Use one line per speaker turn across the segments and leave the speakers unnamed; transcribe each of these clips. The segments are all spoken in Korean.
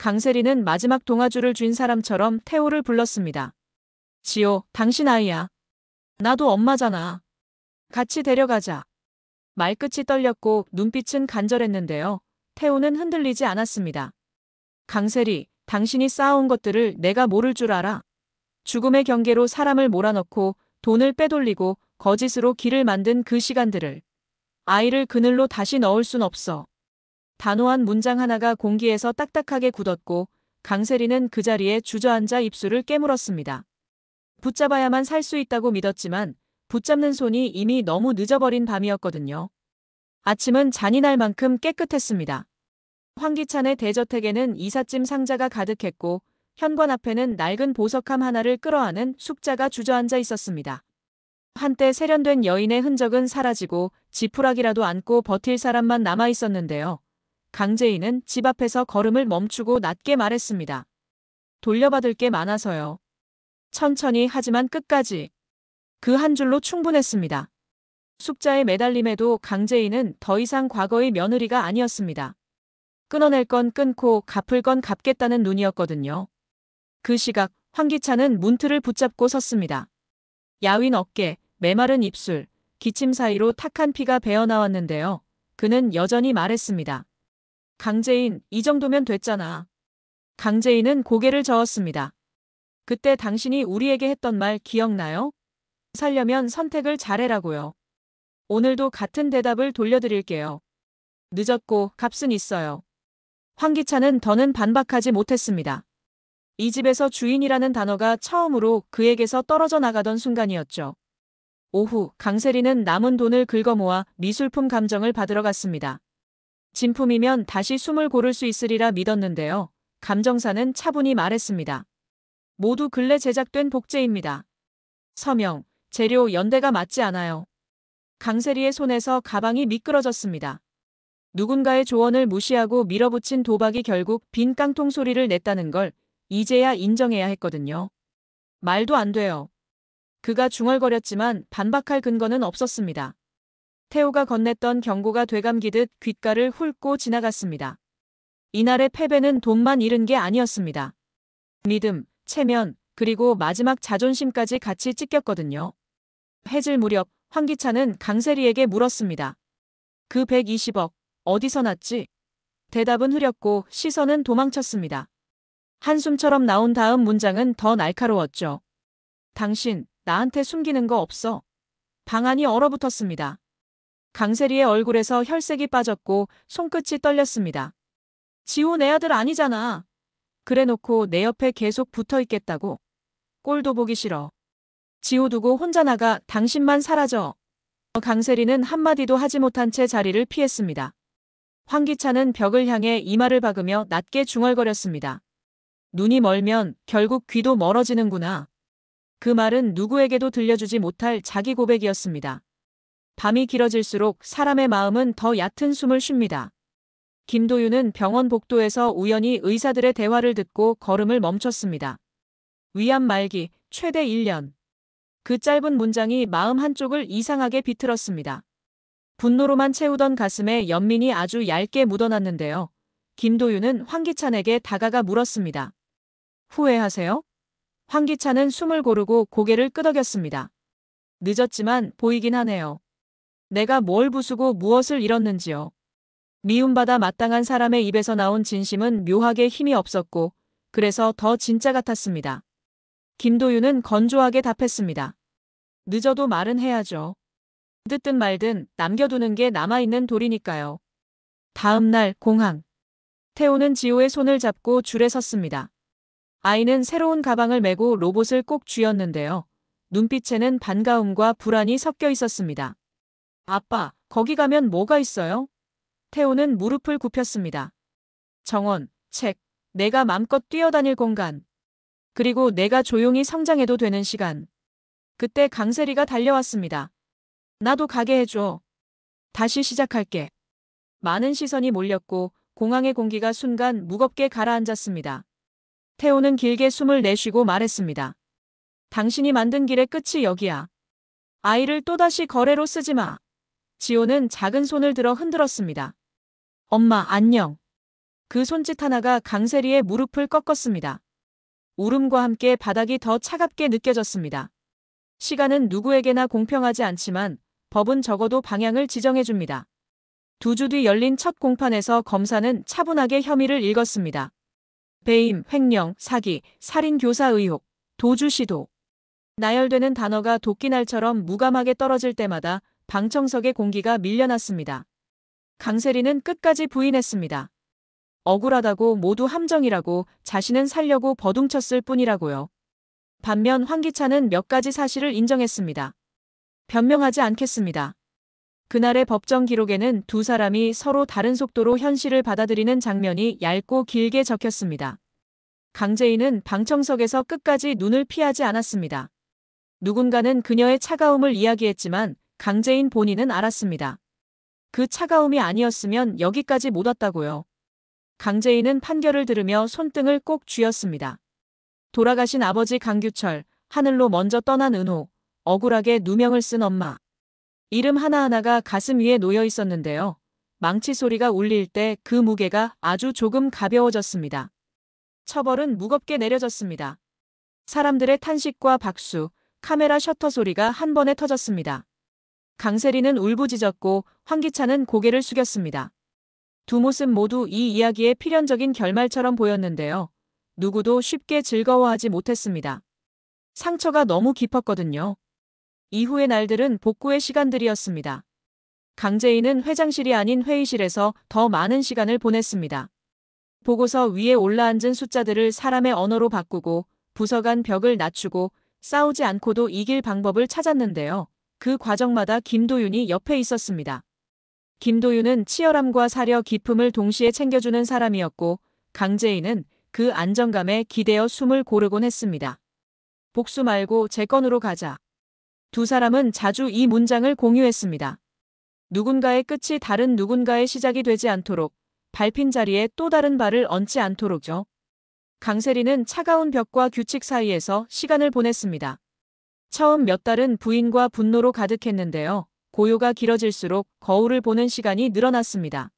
강세리는 마지막 동아줄을 쥔 사람처럼 태호를 불렀습니다. 지호, 당신 아이야. 나도 엄마잖아. 같이 데려가자. 말끝이 떨렸고 눈빛은 간절했는데요. 태호는 흔들리지 않았습니다. 강세리, 당신이 쌓아온 것들을 내가 모를 줄 알아. 죽음의 경계로 사람을 몰아넣고 돈을 빼돌리고 거짓으로 길을 만든 그 시간들을. 아이를 그늘로 다시 넣을 순 없어. 단호한 문장 하나가 공기에서 딱딱하게 굳었고 강세리는 그 자리에 주저앉아 입술을 깨물었습니다. 붙잡아야만 살 수 있다고 믿었지만 붙잡는 손이 이미 너무 늦어버린 밤이었거든요. 아침은 잔인할 만큼 깨끗했습니다. 황기찬의 대저택에는 이삿짐 상자가 가득했고 현관 앞에는 낡은 보석함 하나를 끌어안은 숙자가 주저앉아 있었습니다. 한때 세련된 여인의 흔적은 사라지고 지푸라기라도 안고 버틸 사람만 남아 있었는데요. 강재인은 집 앞에서 걸음을 멈추고 낮게 말했습니다. 돌려받을 게 많아서요. 천천히 하지만 끝까지. 그 한 줄로 충분했습니다. 숙자의 매달림에도 강재인은 더 이상 과거의 며느리가 아니었습니다. 끊어낼 건 끊고 갚을 건 갚겠다는 눈이었거든요. 그 시각 황기찬은 문틀을 붙잡고 섰습니다. 야윈 어깨, 메마른 입술, 기침 사이로 탁한 피가 배어나왔는데요. 그는 여전히 말했습니다. 강재인, 이 정도면 됐잖아. 강재인은 고개를 저었습니다. 그때 당신이 우리에게 했던 말 기억나요? 살려면 선택을 잘해라고요. 오늘도 같은 대답을 돌려드릴게요. 늦었고 값은 있어요. 황기찬은 더는 반박하지 못했습니다. 이 집에서 주인이라는 단어가 처음으로 그에게서 떨어져 나가던 순간이었죠. 오후 강세리는 남은 돈을 긁어모아 미술품 감정을 받으러 갔습니다. 진품이면 다시 숨을 고를 수 있으리라 믿었는데요. 감정사는 차분히 말했습니다. 모두 근래 제작된 복제입니다. 서명, 재료 연대가 맞지 않아요. 강세리의 손에서 가방이 미끄러졌습니다. 누군가의 조언을 무시하고 밀어붙인 도박이 결국 빈 깡통 소리를 냈다는 걸 이제야 인정해야 했거든요. 말도 안 돼요. 그가 중얼거렸지만 반박할 근거는 없었습니다. 태호가 건넸던 경고가 되감기듯 귓가를 훑고 지나갔습니다. 이날의 패배는 돈만 잃은 게 아니었습니다. 믿음, 체면, 그리고 마지막 자존심까지 같이 찢겼거든요. 해질 무렵 황기찬은 강세리에게 물었습니다. 그 120억 어디서 났지? 대답은 흐렸고 시선은 도망쳤습니다. 한숨처럼 나온 다음 문장은 더 날카로웠죠. 당신, 나한테 숨기는 거 없어. 방안이 얼어붙었습니다. 강세리의 얼굴에서 혈색이 빠졌고 손끝이 떨렸습니다. 지호 내 아들 아니잖아. 그래놓고 내 옆에 계속 붙어 있겠다고. 꼴도 보기 싫어. 지호 두고 혼자 나가 당신만 사라져. 강세리는 한마디도 하지 못한 채 자리를 피했습니다. 황기찬은 벽을 향해 이마를 박으며 낮게 중얼거렸습니다. 눈이 멀면 결국 귀도 멀어지는구나. 그 말은 누구에게도 들려주지 못할 자기 고백이었습니다. 밤이 길어질수록 사람의 마음은 더 얕은 숨을 쉽니다. 김도윤은 병원 복도에서 우연히 의사들의 대화를 듣고 걸음을 멈췄습니다. 위암 말기, 최대 1년. 그 짧은 문장이 마음 한쪽을 이상하게 비틀었습니다. 분노로만 채우던 가슴에 연민이 아주 얇게 묻어났는데요. 김도윤은 황기찬에게 다가가 물었습니다. 후회하세요? 황기찬은 숨을 고르고 고개를 끄덕였습니다. 늦었지만 보이긴 하네요. 내가 뭘 부수고 무엇을 잃었는지요. 미움받아 마땅한 사람의 입에서 나온 진심은 묘하게 힘이 없었고 그래서 더 진짜 같았습니다. 김도윤은 건조하게 답했습니다. 늦어도 말은 해야죠. 듣든 말든 남겨두는 게 남아있는 돌이니까요. 다음 날 공항. 태호는 지호의 손을 잡고 줄에 섰습니다. 아이는 새로운 가방을 메고 로봇을 꼭 쥐었는데요. 눈빛에는 반가움과 불안이 섞여 있었습니다. 아빠, 거기 가면 뭐가 있어요? 태호는 무릎을 굽혔습니다. 정원, 책, 내가 맘껏 뛰어다닐 공간. 그리고 내가 조용히 성장해도 되는 시간. 그때 강세리가 달려왔습니다. 나도 가게 해줘. 다시 시작할게. 많은 시선이 몰렸고 공항의 공기가 순간 무겁게 가라앉았습니다. 태호는 길게 숨을 내쉬고 말했습니다. 당신이 만든 길의 끝이 여기야. 아이를 또다시 거래로 쓰지 마. 지호는 작은 손을 들어 흔들었습니다. 엄마, 안녕. 그 손짓 하나가 강세리의 무릎을 꺾었습니다. 울음과 함께 바닥이 더 차갑게 느껴졌습니다. 시간은 누구에게나 공평하지 않지만 법은 적어도 방향을 지정해줍니다. 2주 뒤 열린 첫 공판에서 검사는 차분하게 혐의를 읽었습니다. 배임, 횡령, 사기, 살인 교사 의혹, 도주 시도. 나열되는 단어가 도끼날처럼 무감하게 떨어질 때마다 방청석의 공기가 밀려났습니다. 강세리는 끝까지 부인했습니다. 억울하다고 모두 함정이라고 자신은 살려고 버둥쳤을 뿐이라고요. 반면 황기찬은 몇 가지 사실을 인정했습니다. 변명하지 않겠습니다. 그날의 법정 기록에는 두 사람이 서로 다른 속도로 현실을 받아들이는 장면이 얇고 길게 적혔습니다. 강재인은 방청석에서 끝까지 눈을 피하지 않았습니다. 누군가는 그녀의 차가움을 이야기했지만 강재인 본인은 알았습니다. 그 차가움이 아니었으면 여기까지 못 왔다고요. 강재인은 판결을 들으며 손등을 꼭 쥐었습니다. 돌아가신 아버지 강규철, 하늘로 먼저 떠난 은호, 억울하게 누명을 쓴 엄마. 이름 하나하나가 가슴 위에 놓여 있었는데요. 망치 소리가 울릴 때 그 무게가 아주 조금 가벼워졌습니다. 처벌은 무겁게 내려졌습니다. 사람들의 탄식과 박수, 카메라 셔터 소리가 한 번에 터졌습니다. 강세리는 울부짖었고 황기찬은 고개를 숙였습니다. 두 모습 모두 이 이야기의 필연적인 결말처럼 보였는데요. 누구도 쉽게 즐거워하지 못했습니다. 상처가 너무 깊었거든요. 이후의 날들은 복구의 시간들이었습니다. 강재인은 회장실이 아닌 회의실에서 더 많은 시간을 보냈습니다. 보고서 위에 올라앉은 숫자들을 사람의 언어로 바꾸고 부서 간 벽을 낮추고 싸우지 않고도 이길 방법을 찾았는데요. 그 과정마다 김도윤이 옆에 있었습니다. 김도윤은 치열함과 사려 깊음을 동시에 챙겨주는 사람이었고 강재인은 그 안정감에 기대어 숨을 고르곤 했습니다. 복수 말고 제 건으로 가자. 두 사람은 자주 이 문장을 공유했습니다. 누군가의 끝이 다른 누군가의 시작이 되지 않도록, 밟힌 자리에 또 다른 발을 얹지 않도록요. 강세리는 차가운 벽과 규칙 사이에서 시간을 보냈습니다. 처음 몇 달은 부인과 분노로 가득했는데요. 고요가 길어질수록 거울을 보는 시간이 늘어났습니다.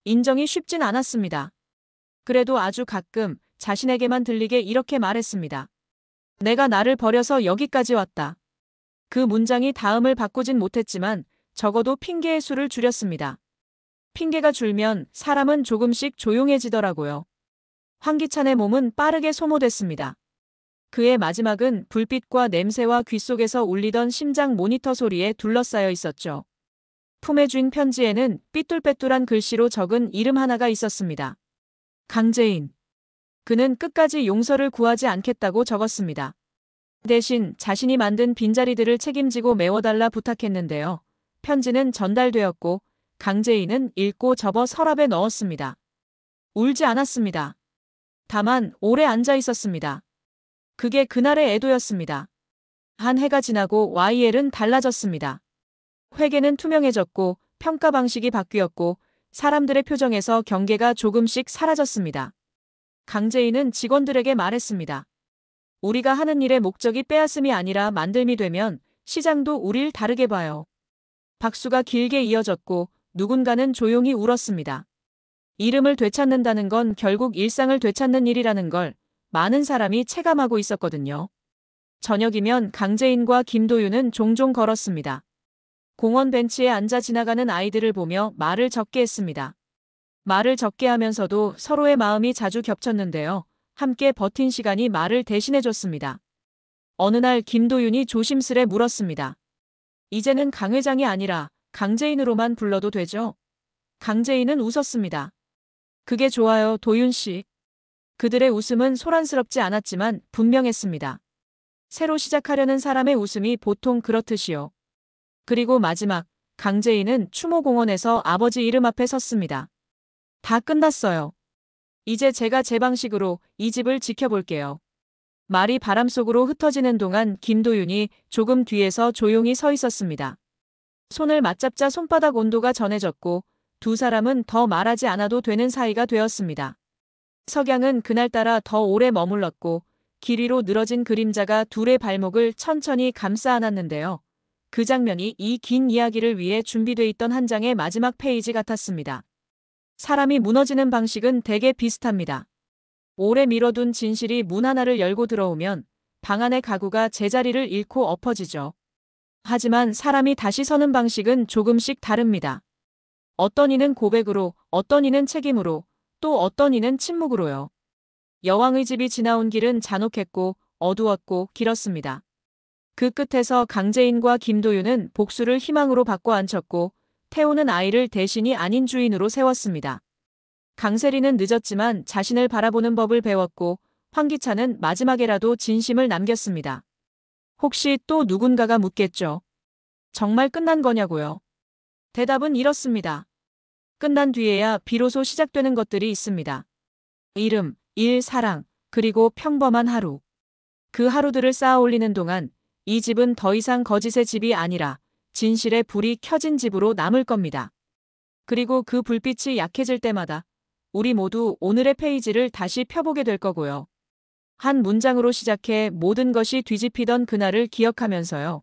인정이 쉽진 않았습니다. 그래도 아주 가끔 자신에게만 들리게 이렇게 말했습니다. 내가 나를 버려서 여기까지 왔다. 그 문장이 다음을 바꾸진 못했지만 적어도 핑계의 수를 줄였습니다. 핑계가 줄면 사람은 조금씩 조용해지더라고요. 황기찬의 몸은 빠르게 소모됐습니다. 그의 마지막은 불빛과 냄새와 귀 속에서 울리던 심장 모니터 소리에 둘러싸여 있었죠. 품에 쥔 편지에는 삐뚤빼뚤한 글씨로 적은 이름 하나가 있었습니다. 강재인. 그는 끝까지 용서를 구하지 않겠다고 적었습니다. 대신 자신이 만든 빈자리들을 책임지고 메워달라 부탁했는데요. 편지는 전달되었고 강재인은 읽고 접어 서랍에 넣었습니다. 울지 않았습니다. 다만 오래 앉아 있었습니다. 그게 그날의 애도였습니다. 한 해가 지나고 YL은 달라졌습니다. 회계는 투명해졌고 평가 방식이 바뀌었고 사람들의 표정에서 경계가 조금씩 사라졌습니다. 강재인은 직원들에게 말했습니다. 우리가 하는 일의 목적이 빼앗음이 아니라 만듦이 되면 시장도 우릴 다르게 봐요. 박수가 길게 이어졌고 누군가는 조용히 울었습니다. 이름을 되찾는다는 건 결국 일상을 되찾는 일이라는 걸 많은 사람이 체감하고 있었거든요. 저녁이면 강재인과 김도윤은 종종 걸었습니다. 공원 벤치에 앉아 지나가는 아이들을 보며 말을 적게 했습니다. 말을 적게 하면서도 서로의 마음이 자주 겹쳤는데요. 함께 버틴 시간이 말을 대신해줬습니다. 어느 날 김도윤이 조심스레 물었습니다. 이제는 강 회장이 아니라 강재인으로만 불러도 되죠? 강재인은 웃었습니다. 그게 좋아요, 도윤 씨. 그들의 웃음은 소란스럽지 않았지만 분명했습니다. 새로 시작하려는 사람의 웃음이 보통 그렇듯이요. 그리고 마지막, 강재인은 추모공원에서 아버지 이름 앞에 섰습니다. 다 끝났어요. 이제 제가 제 방식으로 이 집을 지켜볼게요. 말이 바람 속으로 흩어지는 동안 김도윤이 조금 뒤에서 조용히 서 있었습니다. 손을 맞잡자 손바닥 온도가 전해졌고 두 사람은 더 말하지 않아도 되는 사이가 되었습니다. 석양은 그날따라 더 오래 머물렀고 길 위로 늘어진 그림자가 둘의 발목을 천천히 감싸 안았는데요. 그 장면이 이 긴 이야기를 위해 준비돼 있던 한 장의 마지막 페이지 같았습니다. 사람이 무너지는 방식은 대개 비슷합니다. 오래 미뤄둔 진실이 문 하나를 열고 들어오면 방 안의 가구가 제자리를 잃고 엎어지죠. 하지만 사람이 다시 서는 방식은 조금씩 다릅니다. 어떤 이는 고백으로, 어떤 이는 책임으로, 또 어떤 이는 침묵으로요. 여왕의 집이 지나온 길은 잔혹했고 어두웠고 길었습니다. 그 끝에서 강재인과 김도윤은 복수를 희망으로 바꿔 앉혔고 태호는 아이를 대신이 아닌 주인으로 세웠습니다. 강세리는 늦었지만 자신을 바라보는 법을 배웠고 황기찬은 마지막에라도 진심을 남겼습니다. 혹시 또 누군가가 묻겠죠. 정말 끝난 거냐고요? 대답은 이렇습니다. 끝난 뒤에야 비로소 시작되는 것들이 있습니다. 이름, 일, 사랑, 그리고 평범한 하루. 그 하루들을 쌓아 올리는 동안 이 집은 더 이상 거짓의 집이 아니라 진실의 불이 켜진 집으로 남을 겁니다. 그리고 그 불빛이 약해질 때마다 우리 모두 오늘의 페이지를 다시 펴보게 될 거고요. 한 문장으로 시작해 모든 것이 뒤집히던 그날을 기억하면서요.